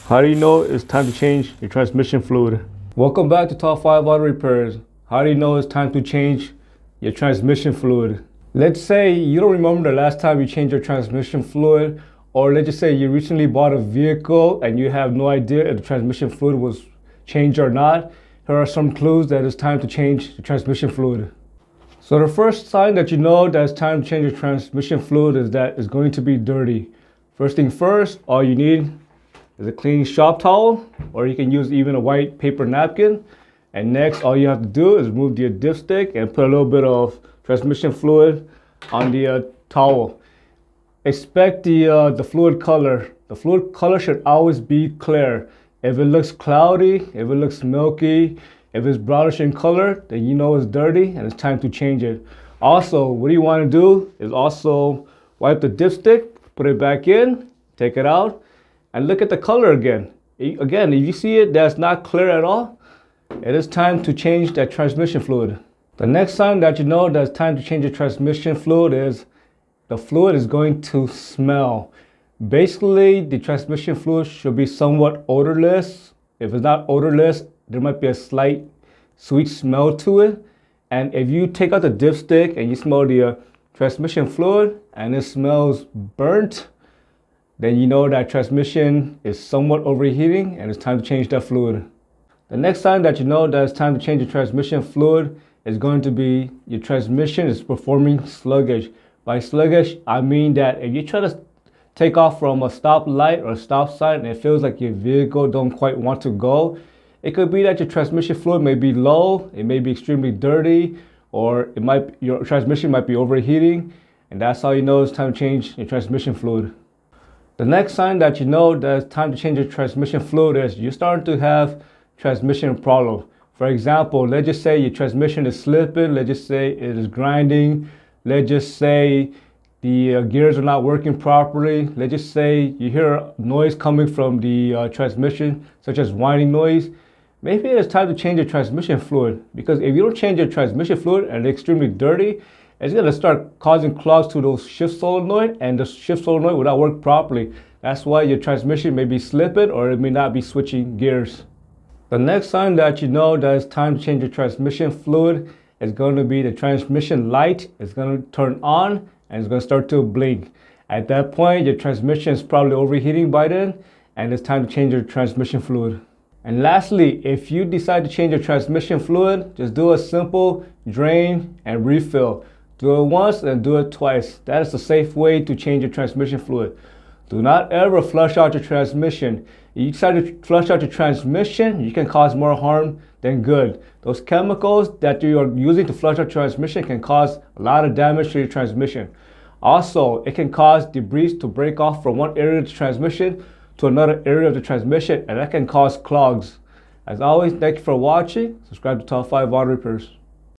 How do you know it's time to change your transmission fluid? Welcome back to Top 5 Auto Repairs. How do you know it's time to change your transmission fluid? Let's say you don't remember the last time you changed your transmission fluid, or let's just say you recently bought a vehicle and you have no idea if the transmission fluid was changed or not. Here are some clues that it's time to change the transmission fluid. So the first sign that you know that it's time to change your transmission fluid is that it's going to be dirty. First thing first, all you need is a clean shop towel, or you can use even a white paper napkin. And next, all you have to do is remove the dipstick and put a little bit of transmission fluid on the towel. Expect the fluid color. The fluid color should always be clear. If it looks cloudy, if it looks milky, if it's brownish in color, then you know it's dirty and it's time to change it. Also, what you want to do is also wipe the dipstick, put it back in, take it out, and look at the color again. Again, if you see it that's not clear at all, it is time to change that transmission fluid. The next sign that you know that it's time to change the transmission fluid is the fluid is going to smell. Basically, the transmission fluid should be somewhat odorless. If it's not odorless, there might be a slight sweet smell to it. And if you take out the dipstick and you smell the transmission fluid and it smells burnt, then you know that transmission is somewhat overheating and it's time to change that fluid. The next sign that you know that it's time to change your transmission fluid is going to be your transmission is performing sluggish. By sluggish, I mean that if you try to take off from a stoplight or a stop sign and it feels like your vehicle don't quite want to go, it could be that your transmission fluid may be low, it may be extremely dirty, or your transmission might be overheating, and that's how you know it's time to change your transmission fluid. The next sign that you know that it's time to change your transmission fluid is you're starting to have transmission problem. For example, let's just say your transmission is slipping, let's just say it is grinding, let's just say the gears are not working properly, let's just say you hear noise coming from the transmission, such as whining noise. Maybe it's time to change your transmission fluid, because if you don't change your transmission fluid and it's extremely dirty, it's going to start causing clogs to those shift solenoid, and the shift solenoid will not work properly. That's why your transmission may be slipping or it may not be switching gears. The next sign that you know that it's time to change your transmission fluid is going to be the transmission light. It's going to turn on and it's going to start to blink. At that point, your transmission is probably overheating by then, and it's time to change your transmission fluid. And lastly, if you decide to change your transmission fluid, just do a simple drain and refill. Do it once and do it twice. That is a safe way to change your transmission fluid. Do not ever flush out your transmission. If you decide to flush out your transmission, you can cause more harm than good. Those chemicals that you are using to flush out your transmission can cause a lot of damage to your transmission. Also, it can cause debris to break off from one area of the transmission to another area of the transmission, and that can cause clogs. As always, thank you for watching. Subscribe to Top 5 Auto Repairs.